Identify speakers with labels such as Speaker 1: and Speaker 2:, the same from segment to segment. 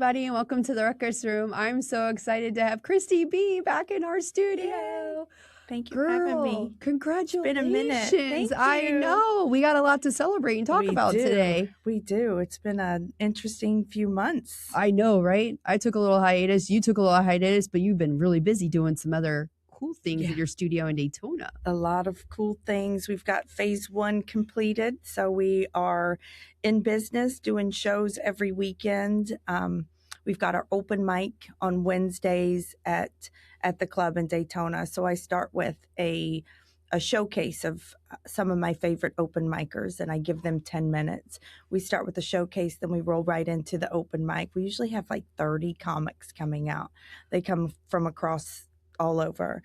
Speaker 1: everybody, and welcome to the Ruckus Room. I'm so excited to have Cristy B back in our studio.
Speaker 2: Yay. Thank you
Speaker 1: Girl,
Speaker 2: for having me.
Speaker 1: Congratulations.
Speaker 2: It's been a minute. Thank you.
Speaker 1: I know. We got a lot to celebrate and talk about today.
Speaker 2: We do. It's been an interesting few months.
Speaker 1: I know, right? I took a little hiatus. You took a little hiatus, but you've been really busy doing some other cool things at your studio in Daytona.
Speaker 2: A lot of cool things. We've got phase 1 completed. So we are in business doing shows every weekend. We've got our open mic on Wednesdays at the club in Daytona. So I start with a showcase of some of my favorite open micers, and I give them 10 minutes. We start with the showcase, then we roll right into the open mic. We usually have like 30 comics coming out. They come from across all over.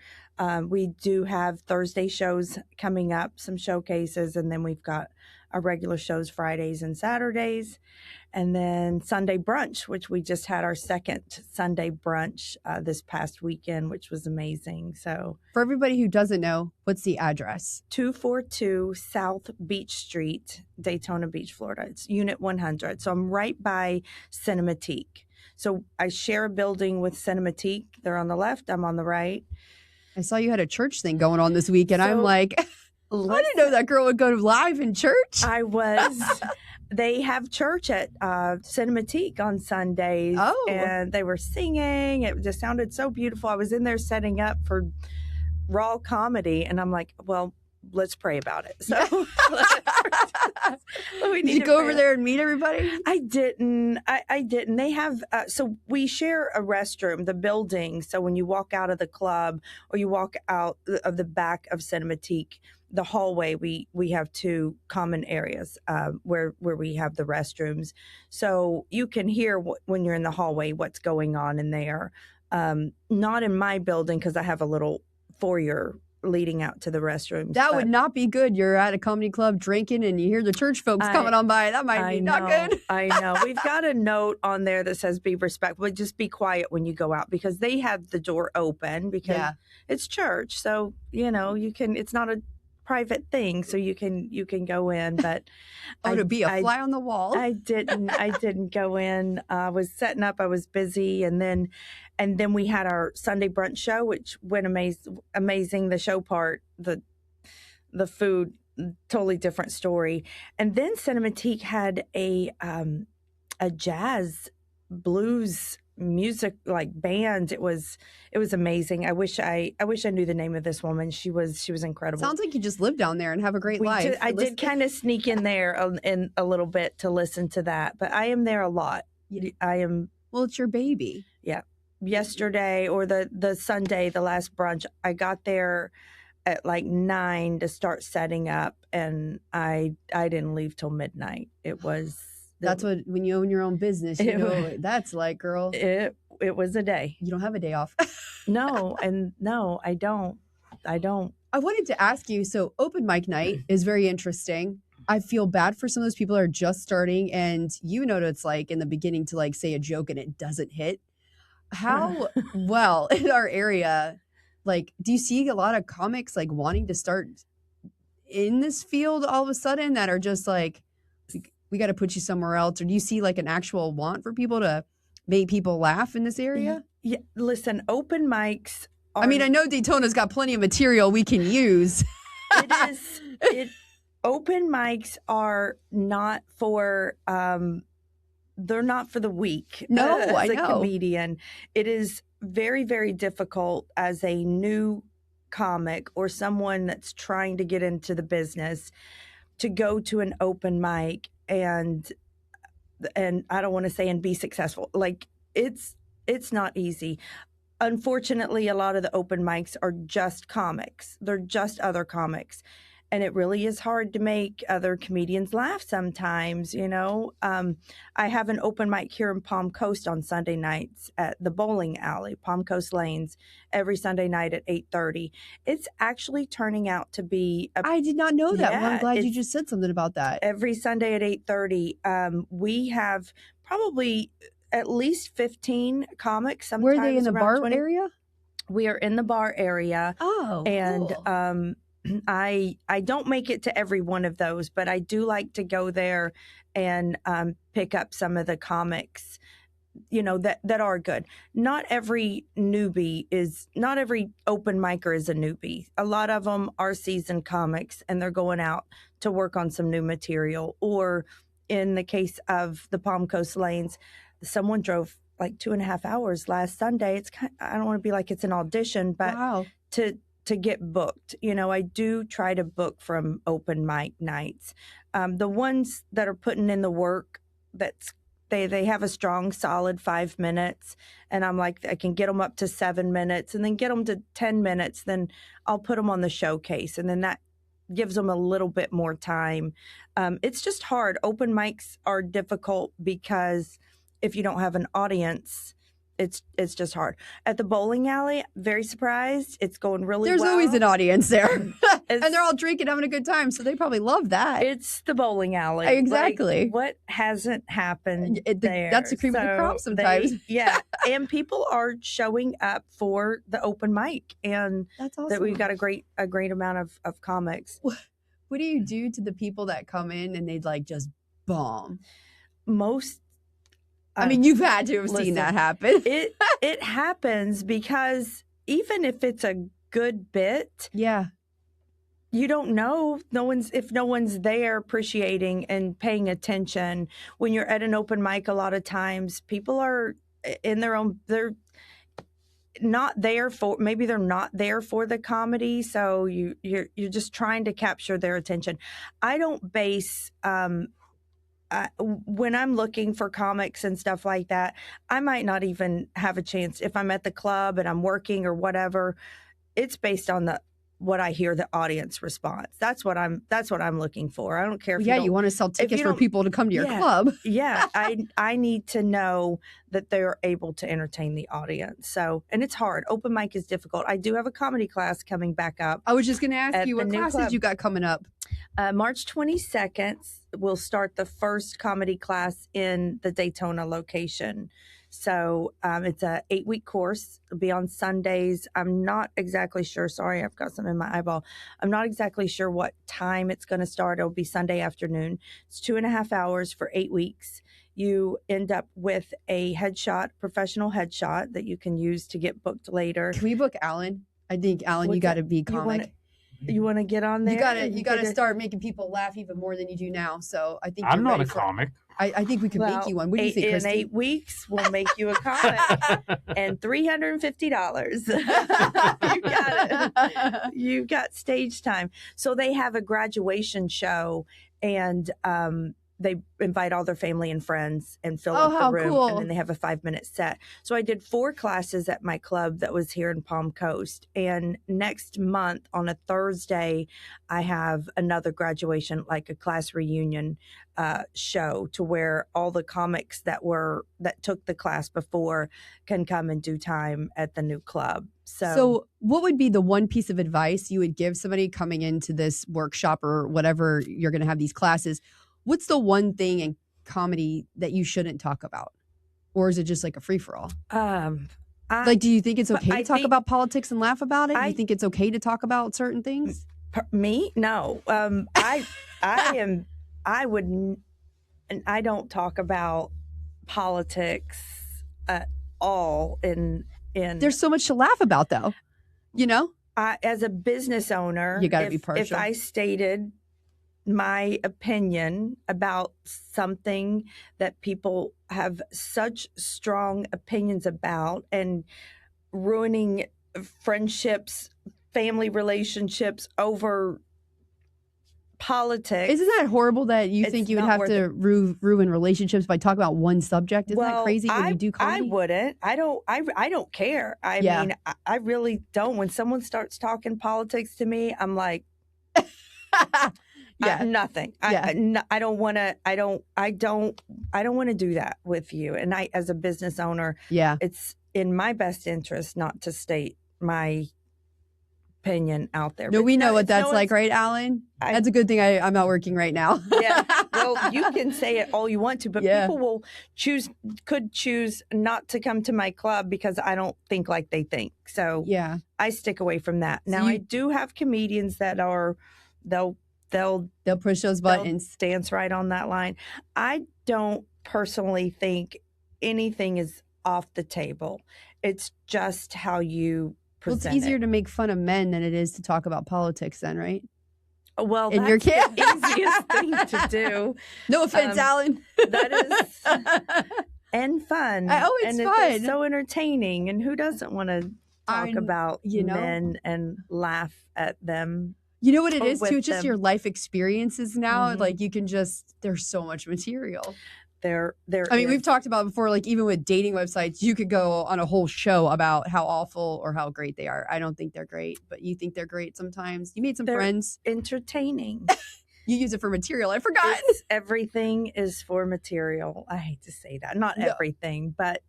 Speaker 2: We do have Thursday shows coming up, some showcases, and then we've got our regular shows Fridays and Saturdays. And then Sunday brunch, which we just had our second Sunday brunch this past weekend, which was amazing. So
Speaker 1: for everybody who doesn't know, what's the address?
Speaker 2: 242 South Beach Street, Daytona Beach, Florida. It's Unit 100. So I'm right by Cinematique. So I share a building with Cinematique. They're on the left. I'm on the right.
Speaker 1: I saw you had a church thing going on this week, and I'm like, I didn't know that girl would go live in church.
Speaker 2: I was. They have church at Cinematique on Sundays, and they were singing. It just sounded so beautiful. I was in there setting up for raw comedy, and I'm like, well, let's pray about it. So
Speaker 1: did you go over there and meet everybody?
Speaker 2: I didn't. I didn't. They have, so we share a restroom, the building. So when you walk out of the club or you walk out of the back of Cinematique, the hallway, we have 2 common areas where we have the restrooms. So you can hear when you're in the hallway what's going on in there. Not in my building because I have a little foyer leading out to the restrooms.
Speaker 1: That would not be good. You're at a comedy club drinking and you hear the church folks coming on by. That might be not good.
Speaker 2: I know. We've got a note on there that says be respectful. Just be quiet when you go out because they have the door open because it's church. So, you can, it's not a private thing, so you can go in, but
Speaker 1: to be a fly on the wall.
Speaker 2: I didn't go in. I was setting up. I was busy, and then we had our Sunday brunch show, which went amazing. The show part, the food, totally different story, and then Cinematique had a jazz blues music like band. It was amazing. I wish I knew the name of this woman. She was incredible.
Speaker 1: Sounds like you just live down there and have a great life.
Speaker 2: I did kind of sneak in there in a little bit to listen to that, but I am there a lot. I am.
Speaker 1: Well, it's your baby.
Speaker 2: Yeah. Yesterday or the Sunday, the last brunch, I got there at like 9 to start setting up, and I didn't leave till midnight. It was.
Speaker 1: That's when you own your own business, that's like, girl.
Speaker 2: It was a day.
Speaker 1: You don't have a day off.
Speaker 2: No, I don't.
Speaker 1: I wanted to ask you, so open mic night is very interesting. I feel bad for some of those people that are just starting, and you know what it's like in the beginning to like say a joke and it doesn't hit. How well in our area, like, do you see a lot of comics like wanting to start in this field all of a sudden that are just like, we got to put you somewhere else? Or do you see like an actual want for people to make people laugh in this area?
Speaker 2: Yeah, listen, open mics are...
Speaker 1: I mean, I know Daytona's got plenty of material we can use.
Speaker 2: Open mics are not for, they're not for the weak.
Speaker 1: No, I know.
Speaker 2: As a comedian, it is very, very difficult as a new comic or someone that's trying to get into the business to go to an open mic and I don't want to say and be successful. Like it's not easy. Unfortunately, a lot of the open mics are just comics. They're just other comics. And it really is hard to make other comedians laugh sometimes, I have an open mic here in Palm Coast on Sunday nights at the bowling alley, Palm Coast Lanes, every Sunday night at 8:30. It's actually turning out to be...
Speaker 1: I did not know that. Well, I'm glad you just said something about that.
Speaker 2: Every Sunday at 8:30, we have probably at least 15 comics.
Speaker 1: Were they in the bar 20. Area?
Speaker 2: We are in the bar area.
Speaker 1: Oh,
Speaker 2: and
Speaker 1: cool.
Speaker 2: I don't make it to every one of those, but I do like to go there and pick up some of the comics that are good. Not every open micer is a newbie. A lot of them are seasoned comics and they're going out to work on some new material. Or in the case of the Palm Coast Lanes, someone drove like 2.5 hours last Sunday. I don't want to be like it's an audition, but
Speaker 1: Wow.
Speaker 2: to get booked. I do try to book from open mic nights. The ones that are putting in the work, they have a strong, solid 5 minutes, and I'm like, I can get them up to 7 minutes, and then get them to 10 minutes. Then I'll put them on the showcase, and then that gives them a little bit more time. It's just hard. Open mics are difficult because if you don't have an audience, it's just hard. At the bowling alley, very surprised. It's going really well.
Speaker 1: There's always an audience there. And they're all drinking, having a good time. So they probably love that.
Speaker 2: It's the bowling alley.
Speaker 1: Exactly.
Speaker 2: Like, what hasn't happened there?
Speaker 1: That's the cream of the crop sometimes.
Speaker 2: Yeah. And people are showing up for the open mic. And
Speaker 1: that's awesome.
Speaker 2: That we've got a great amount of comics.
Speaker 1: What do you do to the people that come in and they'd like just bomb? I mean, you've had to have seen that happen.
Speaker 2: It happens because even if it's a good bit,
Speaker 1: yeah,
Speaker 2: you don't know. If no one's there appreciating and paying attention. When you're at an open mic, a lot of times people are in their own. They're not there for. Maybe they're not there for the comedy. So you're just trying to capture their attention. I don't base. When I'm looking for comics and stuff like that, I might not even have a chance. If I'm at the club and I'm working or whatever, it's based on what I hear the audience response. That's what I'm looking for. I don't care if
Speaker 1: you want to sell tickets for people to come to your club.
Speaker 2: Yeah, I need to know that they're able to entertain the audience. So, and it's hard. Open mic is difficult. I do have a comedy class coming back up.
Speaker 1: I was just going to ask you what classes you got coming up.
Speaker 2: March 22nd, we'll start the first comedy class in the Daytona location. So it's a 8-week course. It'll be on Sundays. I'm not exactly sure. Sorry, I've got some in my eyeball. I'm not exactly sure what time it's going to start. It'll be Sunday afternoon. It's 2.5 hours for 8 weeks. You end up with a professional headshot that you can use to get booked later.
Speaker 1: Can we book Alan? I think, Alan, you got to be comic.
Speaker 2: You want to get on there?
Speaker 1: You got to start making people laugh even more than you do now. So I think
Speaker 3: I'm not a comic.
Speaker 1: I think we can make you one. What do you think, Christy?
Speaker 2: In 8 weeks, we'll make you a comic and $350. You got it. You got stage time. So they have a graduation show, and they invite all their family and friends and fill up the room.
Speaker 1: Cool.
Speaker 2: And then they have a 5-minute set. So I did 4 classes at my club that was here in Palm Coast. And next month on a Thursday, I have another graduation, like a class reunion show, to where all the comics that took the class before can come and do time at the new club.
Speaker 1: So what would be the one piece of advice you would give somebody coming into this workshop or whatever you're going to have these classes? What's the one thing in comedy that you shouldn't talk about? Or is it just like a free-for-all? Do you think it's okay to talk about politics and laugh about it? Do you think it's okay to talk about certain things?
Speaker 2: Me? No. I don't talk about politics at all in
Speaker 1: There's so much to laugh about, though.
Speaker 2: As a business owner,
Speaker 1: you got to be partial.
Speaker 2: If I stated my opinion about something that people have such strong opinions about and ruining friendships, family relationships over politics.
Speaker 1: Isn't that horrible that you think you would have to ruin relationships by talking about one subject? Isn't that crazy when you do comedy?
Speaker 2: I wouldn't. I don't care. I mean, I really don't. When someone starts talking politics to me, I'm like, nothing. I don't want to. I don't want to do that with you. And I, as a business owner, it's in my best interest not to state my opinion out there.
Speaker 1: No, we know what that's like, right, Alan? That's a good thing I'm not working right now.
Speaker 2: Yeah. Well, you can say it all you want to, but people could choose not to come to my club because I don't think like they think. So I stick away from that. Now, I do have comedians that they'll push those buttons, dance right on that line. I don't personally think anything is off the table. It's just how you
Speaker 1: Well,
Speaker 2: present
Speaker 1: it's easier
Speaker 2: it.
Speaker 1: to make fun of men than it is to talk about politics then, right?
Speaker 2: Well,
Speaker 1: in your
Speaker 2: that's
Speaker 1: camp.
Speaker 2: the easiest thing to do.
Speaker 1: No offense, Alan.
Speaker 2: That is and fun.
Speaker 1: Oh, it's
Speaker 2: and
Speaker 1: fun.
Speaker 2: It's so entertaining. And who doesn't want to talk about men and laugh at them?
Speaker 1: You know what it is too? It's just
Speaker 2: them.
Speaker 1: your life experiences now. Like you can just, there's so much material.
Speaker 2: There
Speaker 1: I mean, we've talked about before, like even with dating websites, you could go on a whole show about how awful or how great they are. I don't think they're great, but you think they're great sometimes. You made some friends.
Speaker 2: Entertaining.
Speaker 1: You use it for material. I forgot.
Speaker 2: Everything is for material. I hate to say that. Not everything, but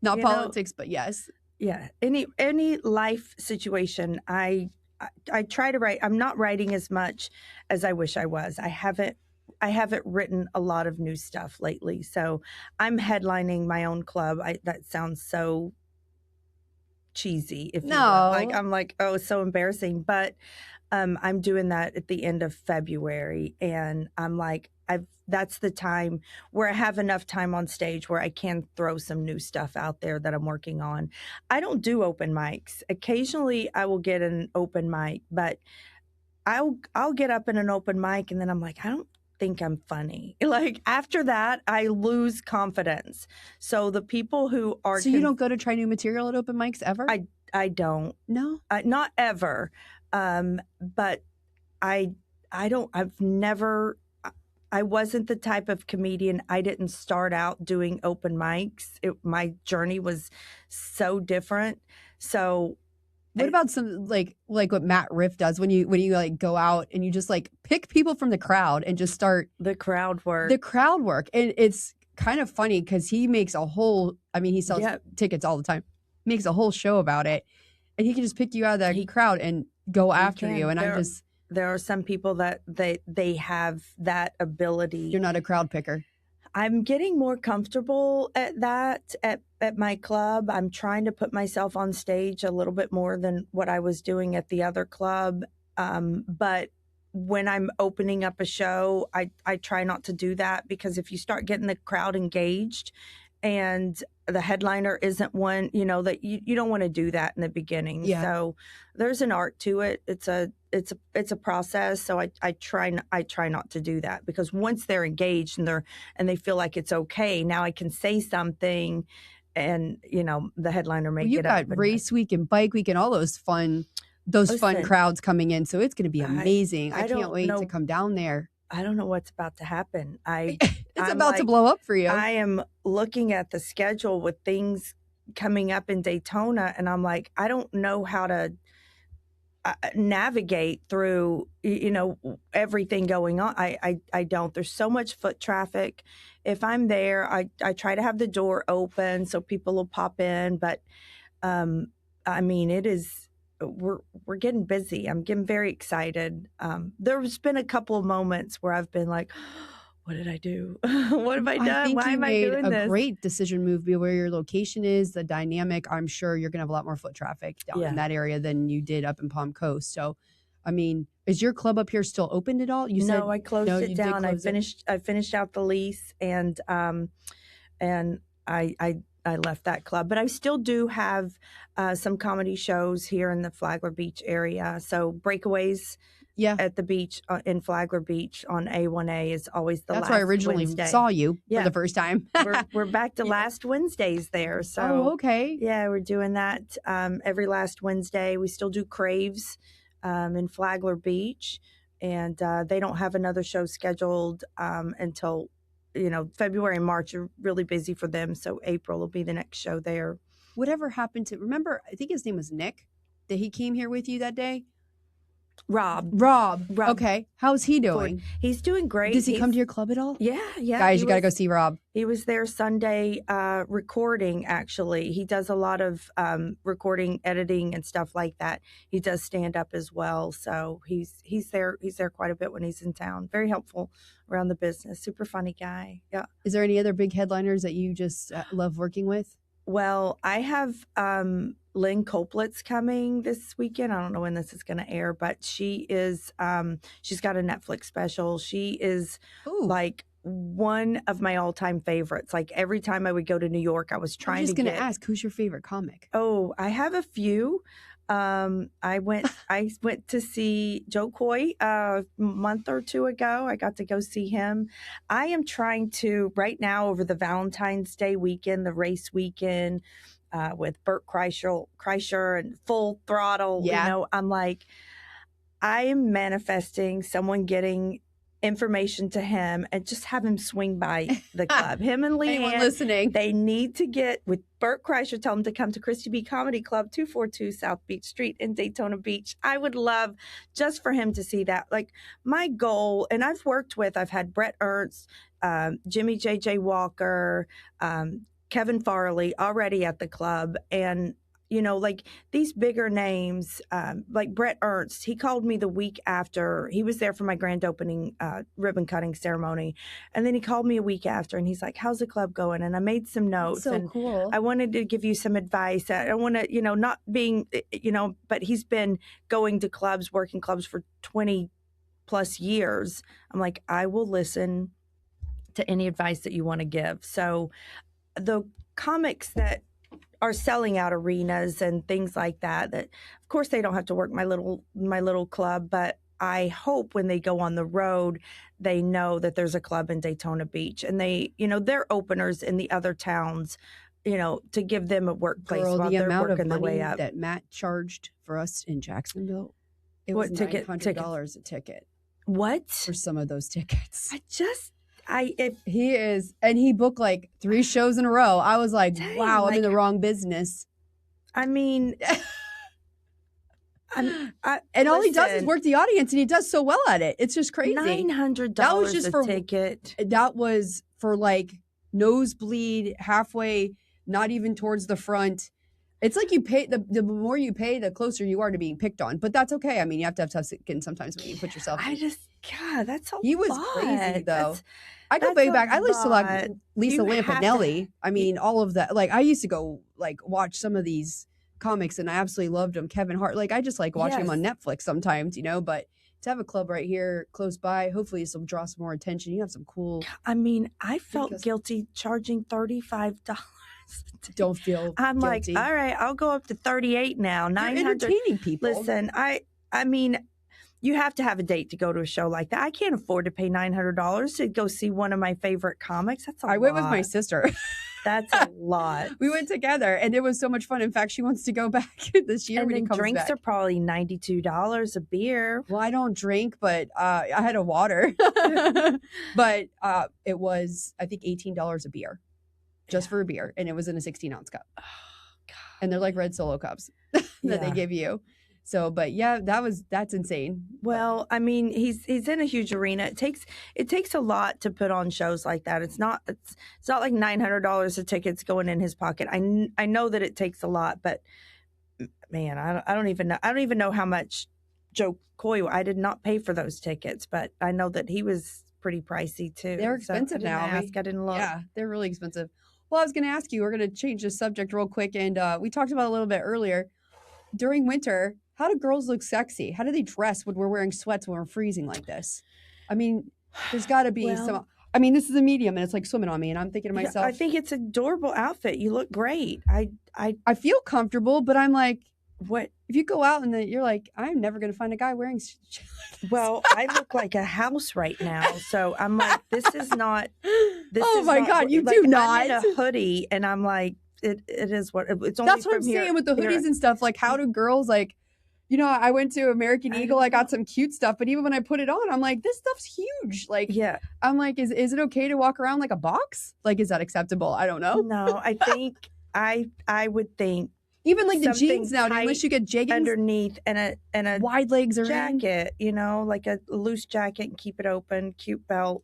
Speaker 1: not politics, but yes.
Speaker 2: Yeah. Any life situation, I try to write. I'm not writing as much as I wish I was. I haven't written a lot of new stuff lately. So I'm headlining my own club. That sounds so cheesy. If you will. I'm like, oh, it's so embarrassing. But I'm doing that at the end of February. And I'm like, that's the time where I have enough time on stage where I can throw some new stuff out there that I'm working on. I don't do open mics. Occasionally I will get an open mic, but I'll get up in an open mic and then I'm like, I don't think I'm funny. Like after that, I lose confidence. So the people who are...
Speaker 1: So you don't go to try new material at open mics ever?
Speaker 2: I don't.
Speaker 1: No?
Speaker 2: Not ever. But I wasn't the type of comedian. I didn't start out doing open mics. My journey was so different. So
Speaker 1: what about some like what Matt Riff does when you like go out and you just like pick people from the crowd and just start
Speaker 2: the crowd work.
Speaker 1: And it's kind of funny because he makes a whole, I mean, he sells tickets all the time, makes a whole show about it. And he can just pick you out of that crowd and go after you. And
Speaker 2: there are some people that they have that ability.
Speaker 1: You're not a crowd picker.
Speaker 2: I'm getting more comfortable at that at my club. I'm trying to put myself on stage a little bit more than what I was doing at the other club. But when I'm opening up a show, I try not to do that, because if you start getting the crowd engaged and the headliner isn't one, that you don't want to do that in the beginning. Yeah. So there's an art to it. It's a process. So I try not to do that, because once they're engaged and they feel like it's okay, now I can say something, and the headliner may get up.
Speaker 1: You got race week and bike week and all those fun crowds coming in. So it's going to be amazing. I can't wait to come down there.
Speaker 2: I don't know what's about to happen.
Speaker 1: It's about to blow up for you.
Speaker 2: I am looking at the schedule with things coming up in Daytona, and I'm like, I don't know how to navigate through, everything going on. I don't. There's so much foot traffic. If I'm there, I try to have the door open so people will pop in. But I mean, it is. We're getting busy. I'm getting very excited. There's been a couple of moments where I've been like, what did I do? What have I done? Why am I doing this?
Speaker 1: You made a great decision move where your location is, the dynamic. I'm sure you're going to have a lot more foot traffic down in that area than you did up in Palm Coast. So, I mean, is your club up here still open at all?
Speaker 2: No, I closed it down. I finished out the lease, and I left that club, but I still do have some comedy shows here in the Flagler Beach area. So Breakaways at the beach in Flagler Beach on A1A is always the last Wednesday. That's where I originally
Speaker 1: saw you for the first time.
Speaker 2: we're back to last Wednesdays there. So
Speaker 1: okay.
Speaker 2: Yeah, we're doing that every last Wednesday. We still do Craves in Flagler Beach, and they don't have another show scheduled until February and March are really busy for them. So April will be the next show there.
Speaker 1: Whatever happened to, remember, I think his name was Nick, that he came here with you that day?
Speaker 2: Rob.
Speaker 1: Okay. How's he doing?
Speaker 2: He's doing great.
Speaker 1: Does he come to your club at all?
Speaker 2: Yeah.
Speaker 1: Guys, you got to go see Rob.
Speaker 2: He was there Sunday recording, actually. He does a lot of recording, editing, and stuff like that. He does stand up as well. So he's there quite a bit when he's in town. Very helpful around the business. Super funny guy. Yeah.
Speaker 1: Is there any other big headliners that you just love working with?
Speaker 2: Well, I have Lynn Coplett's coming this weekend. I don't know when this is going to air, but she is she's got a Netflix special. She is like one of my all-time favorites. Like every time I would go to New York, I was trying to
Speaker 1: I'm just going to ask, who's your favorite comic?
Speaker 2: Oh, I have a few. I went to see Joe Coy a month or two ago. I got to go see him. I am trying to right now over the Valentine's Day weekend, the race weekend, with Bert Kreischer and Full Throttle.
Speaker 1: Yeah.
Speaker 2: You know, I'm like, I am manifesting someone getting information to him and just have him swing by the club. Him and
Speaker 1: Anyone
Speaker 2: Leanne,
Speaker 1: listening?
Speaker 2: they need to get with Bert Kreischer. Tell him to come to Cristy B Comedy Club, 242 South Beach Street in Daytona Beach. I would love just for him to see that. Like my goal, and I've had Brett Ernst, Jimmy J.J. Walker, Kevin Farley already at the club, and you know, like these bigger names, like Brett Ernst, he called me the week after. He was there for my grand opening ribbon cutting ceremony. And then he called me a week after and he's like, how's the club going? And I made some notes.
Speaker 1: That's so
Speaker 2: and
Speaker 1: cool.
Speaker 2: I wanted to give you some advice. I don't want to, you know, not being, you know, but he's been going to clubs, working clubs for 20 plus years. I'm like, I will listen to any advice that you want to give. So the comics that are selling out arenas and things like that, that of course they don't have to work my little club, but I hope when they go on the road, they know that there's a club in Daytona Beach and they, you know, they're openers in the other towns, you know, to give them a workplace
Speaker 1: Girl,
Speaker 2: while
Speaker 1: the
Speaker 2: they're
Speaker 1: amount of
Speaker 2: working their
Speaker 1: money
Speaker 2: way up.
Speaker 1: that Matt charged for us in Jacksonville, it was $900 a ticket.
Speaker 2: What?
Speaker 1: For some of those tickets.
Speaker 2: He
Speaker 1: is, and he booked like 3 shows in a row. I was like,
Speaker 2: dang,
Speaker 1: wow,
Speaker 2: like,
Speaker 1: I'm in the wrong business.
Speaker 2: I mean,
Speaker 1: and all he does is work the audience, and he does so well at it. It's just crazy.
Speaker 2: $900 a ticket.
Speaker 1: That was for like nosebleed, halfway, not even towards the front. It's like you pay the more you pay, the closer you are to being picked on. But that's okay. I mean, you have to have tough skin sometimes when you put yourself.
Speaker 2: God, that's a lot.
Speaker 1: He was crazy though. I go way back. I used to like Lisa Lampanelli. I mean, all of that. Like I used to go like watch some of these comics, and I absolutely loved them. Kevin Hart. Like I just like watching him on Netflix sometimes, you know. But to have a club right here close by, hopefully this will draw some more attention. You have some cool.
Speaker 2: I mean, I felt guilty charging $35.
Speaker 1: Don't feel.
Speaker 2: I'm
Speaker 1: guilty.
Speaker 2: like, all right, I'll go up to 38 now. 900.
Speaker 1: You're entertaining people.
Speaker 2: Listen, I mean, you have to have a date to go to a show like that. I can't afford to pay $900 to go see one of my favorite comics. That's a lot.
Speaker 1: I went with my sister.
Speaker 2: That's a lot.
Speaker 1: We went together, and it was so much fun. In fact, she wants to go back this year.
Speaker 2: And
Speaker 1: when
Speaker 2: then
Speaker 1: he comes
Speaker 2: drinks
Speaker 1: back.
Speaker 2: are probably $92 a beer.
Speaker 1: Well, I don't drink, but I had a water. But it was, I think, $18 a beer, just for a beer, and it was in a 16-ounce cup. Oh, God. And they're like red Solo cups that they give you. So, but yeah, that's insane.
Speaker 2: Well, I mean, he's in a huge arena. It takes a lot to put on shows like that. It's not like $900 a ticket's going in his pocket. I know that it takes a lot, but man, I don't even know how much Joe Coy. I did not pay for those tickets, but I know that he was pretty pricey too.
Speaker 1: They're expensive now.
Speaker 2: I didn't look.
Speaker 1: Yeah, they're really expensive. Well, I was going to ask you. We're going to change the subject real quick, and we talked about it a little bit earlier. During winter, how do girls look sexy? How do they dress when we're wearing sweats when we're freezing like this? I mean, there's got to be some. I mean, this is a medium, and it's like swimming on me, and I'm thinking to myself,
Speaker 2: I think it's an adorable outfit. You look great.
Speaker 1: I feel comfortable, but I'm like, what if you go out and you're like, I'm never going to find a guy wearing.
Speaker 2: Well, I look like a house right now, so I'm like, this is not.
Speaker 1: Oh my God, you do not.
Speaker 2: I'm in a hoodie, and I'm like, it is what it's. Only
Speaker 1: That's what I'm saying with the hoodies and stuff. Like, how do girls like? You know, I went to American Eagle. I got some cute stuff, but even when I put it on, I'm like, this stuff's huge. Like,
Speaker 2: yeah,
Speaker 1: I'm like, is it okay to walk around like a box? Like, is that acceptable? I don't know.
Speaker 2: No, I think I would think
Speaker 1: even like the jeans now, unless you get jeggings
Speaker 2: underneath and a
Speaker 1: wide legs or
Speaker 2: jacket, you know, like a loose jacket and keep it open, cute belt.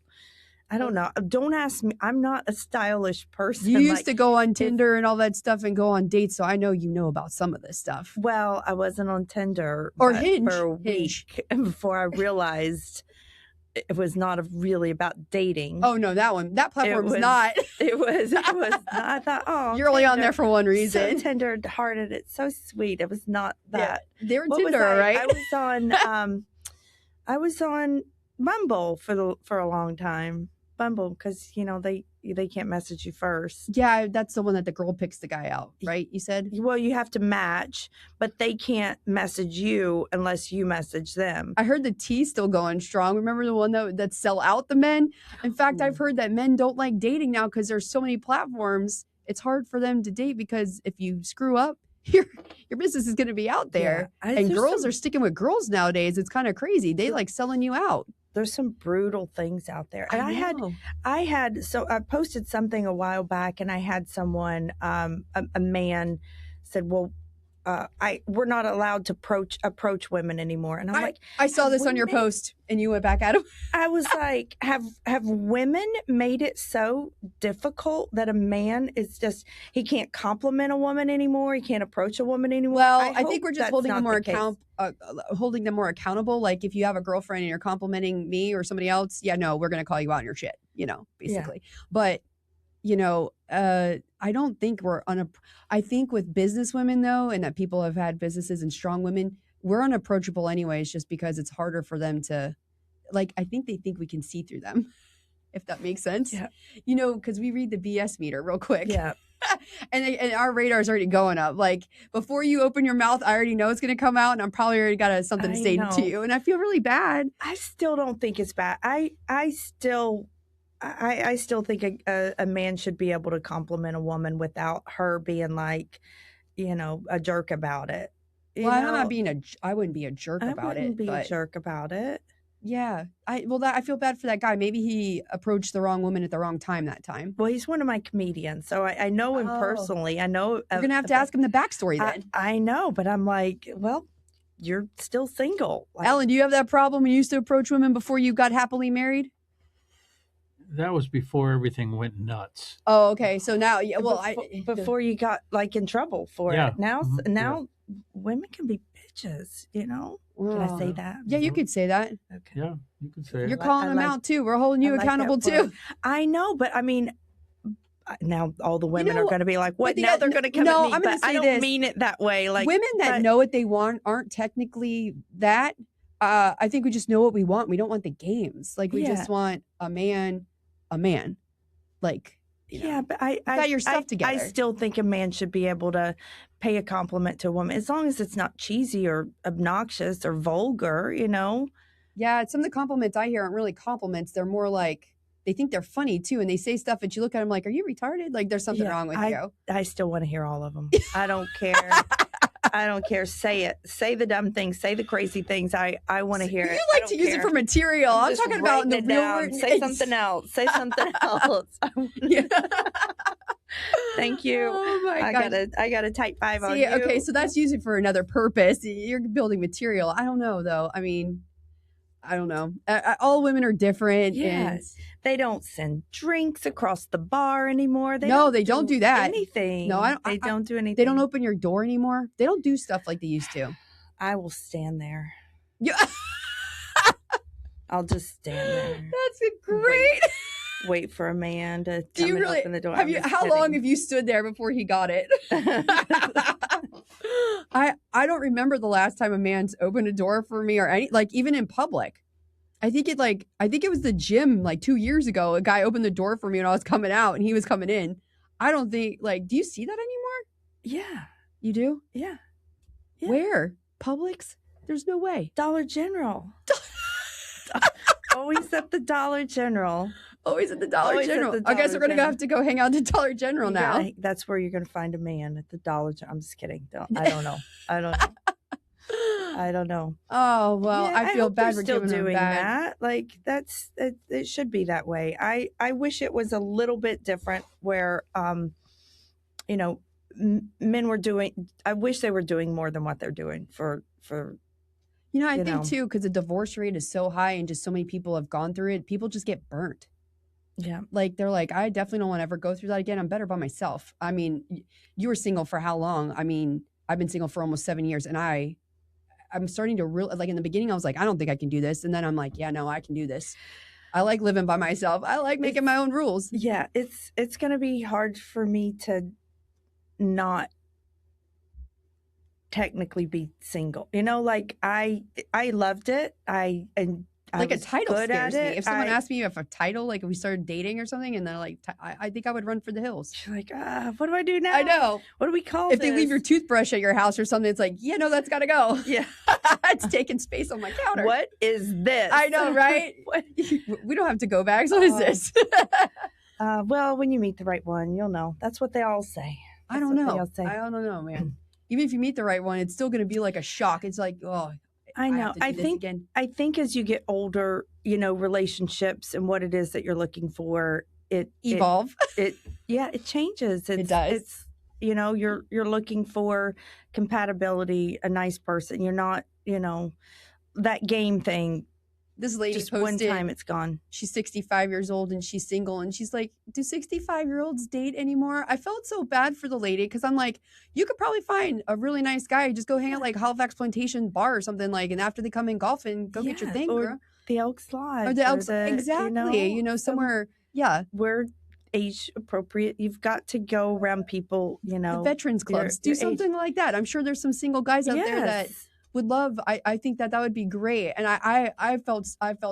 Speaker 2: I don't know. Don't ask me. I'm not a stylish person.
Speaker 1: You used to go on Tinder and all that stuff and go on dates, so I know you know about some of this stuff.
Speaker 2: Well, I wasn't on Tinder
Speaker 1: or Hinge
Speaker 2: for a week before I realized it was not really about dating.
Speaker 1: Oh no, that platform's not.
Speaker 2: It was not. I thought, oh,
Speaker 1: you're only on there for one reason.
Speaker 2: So tender-hearted. It's so sweet. It was not that.
Speaker 1: Yeah, they're Tinder, right?
Speaker 2: I was on Bumble for a long time. Bumble, because they can't message you first.
Speaker 1: Yeah, that's the one that the girl picks the guy out, right? You said?
Speaker 2: Well, you have to match, but they can't message you unless you message them.
Speaker 1: I heard the T still going strong. Remember the one that sell out the men? In fact, I've heard that men don't like dating now because there's so many platforms. It's hard for them to date because if you screw up, your business is going to be out there.
Speaker 2: Yeah.
Speaker 1: And girls are sticking with girls nowadays. It's kind of crazy. They like selling you out.
Speaker 2: There's some brutal things out there. And I had so I posted something a while back, and I had someone, a man said, well, we're not allowed to approach women anymore. And I'm like,
Speaker 1: I saw this on your post, and you went back at him.
Speaker 2: I was like, have women made it so difficult that a man is just, he can't compliment a woman anymore? He can't approach a woman anymore?
Speaker 1: Well, I think we're just holding them more accountable. Like if you have a girlfriend and you're complimenting me or somebody else, yeah, no, we're going to call you out on your shit, basically. Yeah. But, I don't think I think with business women though, and that people have had businesses and strong women, we're unapproachable anyways, just because it's harder for them to, like, I think they think we can see through them, if that makes sense. Yeah. Because we read the BS meter real quick.
Speaker 2: Yeah.
Speaker 1: and our radar's already going up. Like before you open your mouth, I already know it's going to come out, and I'm probably already got something to say to you. And I feel really bad.
Speaker 2: I still don't think it's bad. I still think a man should be able to compliment a woman without her being like, a jerk about it.
Speaker 1: I wouldn't be a jerk about it.
Speaker 2: I wouldn't be a jerk about it.
Speaker 1: Yeah. I feel bad for that guy. Maybe he approached the wrong woman at the wrong time that time.
Speaker 2: Well, he's one of my comedians, so I know him personally. I know.
Speaker 1: You're going to have to ask him the backstory then.
Speaker 2: I know, but I'm like, well, you're still single. Like,
Speaker 1: Ellen, do you have that problem? You used to approach women before you got happily married?
Speaker 3: That was before everything went nuts.
Speaker 1: Oh, okay. So now, yeah, well,
Speaker 2: before you got like in trouble for it. Now women can be bitches, Can I say that?
Speaker 1: Yeah, you could say that.
Speaker 3: Okay. Yeah, you could say it.
Speaker 1: You're calling them out too. We're holding you accountable too.
Speaker 2: I know, but I mean, now all the women are going to be like, what? Now they're going to come at me, but I don't mean it that way. Like
Speaker 1: women that know what they want aren't technically that. I think we just know what we want. We don't want the games. Like we just want a man. Like,
Speaker 2: but I
Speaker 1: got your stuff together.
Speaker 2: I still think a man should be able to pay a compliment to a woman as long as it's not cheesy or obnoxious or vulgar,
Speaker 1: Yeah, some of the compliments I hear aren't really compliments. They're more like they think they're funny too, and they say stuff that you look at them like, "Are you retarded? Like there's something wrong with you."
Speaker 2: I still want to hear all of them. I don't care. I don't care. Say it. Say the dumb things. Say the crazy things. I want to hear it.
Speaker 1: You like to use it for material. I'm talking about in the real world.
Speaker 2: Say something else. Say something else. Thank you. Oh my God. I got a type 5 on you.
Speaker 1: Okay, so that's used for another purpose. You're building material. I don't know though. I mean, I don't know. All women are different.
Speaker 2: Yes. They don't send drinks across the bar anymore.
Speaker 1: They don't do that.
Speaker 2: Anything.
Speaker 1: No,
Speaker 2: they don't do anything.
Speaker 1: They don't open your door anymore. They don't do stuff like they used to.
Speaker 2: I will stand there.
Speaker 1: Yeah.
Speaker 2: I'll just stand there.
Speaker 1: That's great.
Speaker 2: Wait for a man to come and open the door.
Speaker 1: How long have you stood there before he got it? I don't remember the last time a man's opened a door for me or even in public. I think it was the gym like 2 years ago. A guy opened the door for me when I was coming out and he was coming in. I don't think do you see that anymore?
Speaker 2: Yeah.
Speaker 1: You do?
Speaker 2: Yeah.
Speaker 1: Where? Publix? There's no way.
Speaker 2: Dollar General. Always at the Dollar General.
Speaker 1: Always at the Dollar General. I guess we're going to have to go hang out at the Dollar General now.
Speaker 2: That's where you're going to find a man, at the Dollar General. I'm just kidding. I don't know. I don't know.
Speaker 1: Oh, well, I feel bad for
Speaker 2: still doing that. Like it should be that way. I wish it was a little bit different where, men were doing, I wish they were doing more than what they're doing for
Speaker 1: I think too, because the divorce rate is so high and just so many people have gone through it, people just get burnt.
Speaker 2: Yeah.
Speaker 1: Like they're like, I definitely don't want to ever go through that again. I'm better by myself. I mean, you were single for how long? I mean, I've been single for almost 7 years and I'm starting to like in the beginning, I was like, I don't think I can do this. And then I'm like, yeah, no, I can do this. I like living by myself. I like making my own rules.
Speaker 2: Yeah. It's going to be hard for me to not technically be single. Like I loved it. I
Speaker 1: Like a title
Speaker 2: good at
Speaker 1: scares me.
Speaker 2: it.
Speaker 1: If someone asked me if a title, like if we started dating or something, and they're like, I think I would run for the hills.
Speaker 2: She's like, what do I do now?
Speaker 1: I know.
Speaker 2: What do we call
Speaker 1: If
Speaker 2: this?
Speaker 1: they leave your toothbrush at your house or something, it's like, yeah, no, that's got to go.
Speaker 2: Yeah.
Speaker 1: It's taking space on my counter.
Speaker 2: What is this?
Speaker 1: I know, right? We don't have to go bags. What is this?
Speaker 2: Well, when you meet the right one, you'll know. That's what they all say.
Speaker 1: I don't know. I don't know, man. Even if you meet the right one, it's still going to be like a shock. It's like, oh,
Speaker 2: I know.
Speaker 1: I
Speaker 2: think as you get older, relationships and what it is that you're looking for, it
Speaker 1: evolve.
Speaker 2: It changes.
Speaker 1: It does.
Speaker 2: It's you're looking for compatibility, a nice person. You're not, that game thing.
Speaker 1: This lady
Speaker 2: just
Speaker 1: posted,
Speaker 2: one time it's gone.
Speaker 1: She's 65 years old and she's single, and she's like, do 65-year-olds date anymore? I felt so bad for the lady because I'm like, you could probably find a really nice guy. Just go hang out like Halifax Plantation Bar or something, like, and after they come in golfing, go get your thing,
Speaker 2: or
Speaker 1: girl.
Speaker 2: The Elks Lodge.
Speaker 1: Or the Elks, exactly. Somewhere,
Speaker 2: where age appropriate. You've got to go around people,
Speaker 1: the veterans clubs. Do something like that. I'm sure there's some single guys out there that would love. I think that would be great. And I felt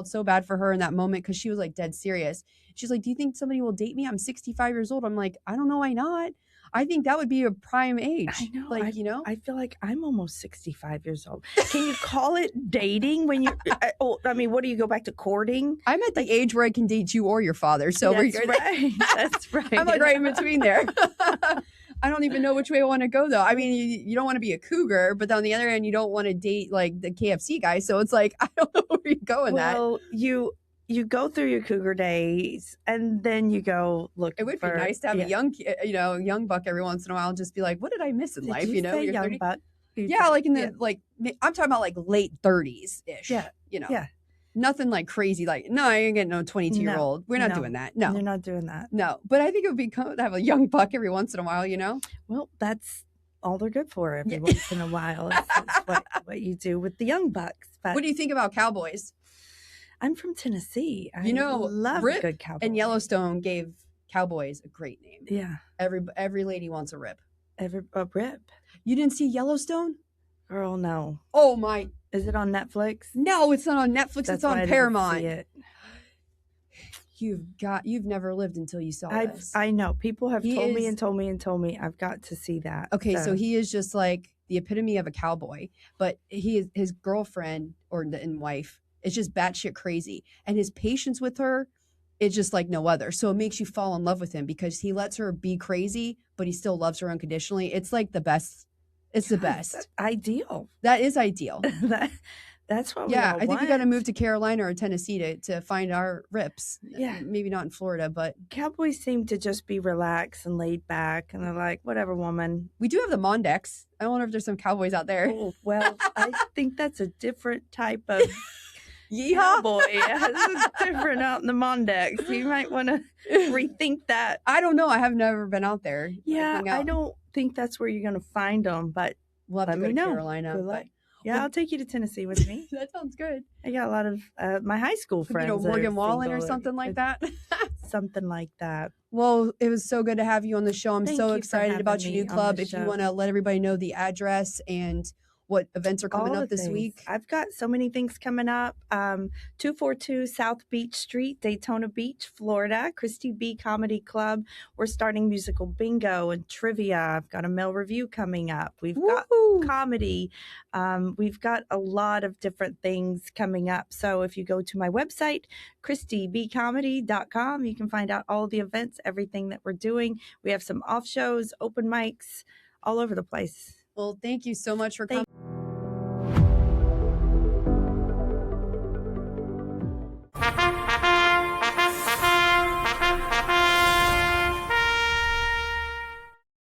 Speaker 1: so bad for her in that moment because she was like dead serious. She's like, do you think somebody will date me? I'm 65 years old. I'm like, I don't know why not. I think that would be a prime age.
Speaker 2: I know.
Speaker 1: Like,
Speaker 2: I feel like I'm almost 65 years old. Can you call it dating when you, what do you go back to courting?
Speaker 1: I'm at the age where I can date you or your father. So
Speaker 2: that's right. That's right.
Speaker 1: I'm like right in between there. I don't even know which way I want to go, though. I mean, you don't want to be a cougar, but on the other hand, you don't want to date like the KFC guy. So it's like, I don't know where you go in that.
Speaker 2: Well, you go through your cougar days and then you go look.
Speaker 1: It would be nice to have a young buck every once in a while and just be like, what did I miss in life?
Speaker 2: You know,
Speaker 1: you're
Speaker 2: young
Speaker 1: 30.
Speaker 2: buck.
Speaker 1: Yeah, like in the I'm talking about like late 30s ish.
Speaker 2: Yeah.
Speaker 1: Yeah. Nothing like crazy. Like, no, I ain't getting no 22-year-old. We're not doing that. No.
Speaker 2: You're not doing that.
Speaker 1: No. But I think it would be cool to have a young buck every once in a while,
Speaker 2: Well, that's all they're good for every once in a while. It's what you do with the young bucks. But
Speaker 1: what do you think about cowboys?
Speaker 2: I'm from Tennessee. I love
Speaker 1: Rip
Speaker 2: a good cowboy.
Speaker 1: And Yellowstone gave cowboys a great name.
Speaker 2: Yeah.
Speaker 1: Every lady wants a Rip.
Speaker 2: A Rip.
Speaker 1: You didn't see Yellowstone?
Speaker 2: Girl, no.
Speaker 1: Oh my.
Speaker 2: Is it on Netflix?
Speaker 1: No, it's not on Netflix. It's on Paramount.
Speaker 2: I didn't see it.
Speaker 1: You've never lived until you saw this.
Speaker 2: I know. People have told me. I've got to see that.
Speaker 1: Okay, so he is just like the epitome of a cowboy, but his girlfriend and wife is just batshit crazy, and his patience with her is just like no other. So it makes you fall in love with him because he lets her be crazy, but he still loves her unconditionally. It's like the best. It's the best.
Speaker 2: That's ideal.
Speaker 1: That is ideal.
Speaker 2: That's what we all
Speaker 1: I think we
Speaker 2: want.
Speaker 1: got to move to Carolina or Tennessee to find our Rips.
Speaker 2: Yeah.
Speaker 1: Maybe not in Florida, but
Speaker 2: cowboys seem to just be relaxed and laid back, and they're like, whatever, woman.
Speaker 1: We do have the Mondex. I wonder if there's some cowboys out there.
Speaker 2: Oh, well, I think that's a different type of
Speaker 1: yeehaw
Speaker 2: cowboy. Yeah, this is different out in the Mondex. You might want to rethink that.
Speaker 1: I don't know. I have never been out there.
Speaker 2: Yeah, I don't think that's where you're going to find them, but
Speaker 1: we'll have to go to Carolina.
Speaker 2: Yeah, I'll take you to Tennessee with me.
Speaker 1: That sounds good.
Speaker 2: I got a lot of my high school friends.
Speaker 1: Morgan Wallen or something like that.
Speaker 2: Something like that.
Speaker 1: Well, it was so good to have you on the show. I'm so excited about your new club. If you want to let everybody know the address and what events are coming up this week.
Speaker 2: I've got so many things coming up. 242 South Beach Street, Daytona Beach, Florida. Cristy B Comedy Club. We're starting musical bingo and trivia. I've got a mail review coming up. We've got comedy. We've got a lot of different things coming up. So if you go to my website, CristyBComedy.com, you can find out all the events, everything that we're doing. We have some off shows, open mics, all over the place.
Speaker 1: Well, thank you so much for coming.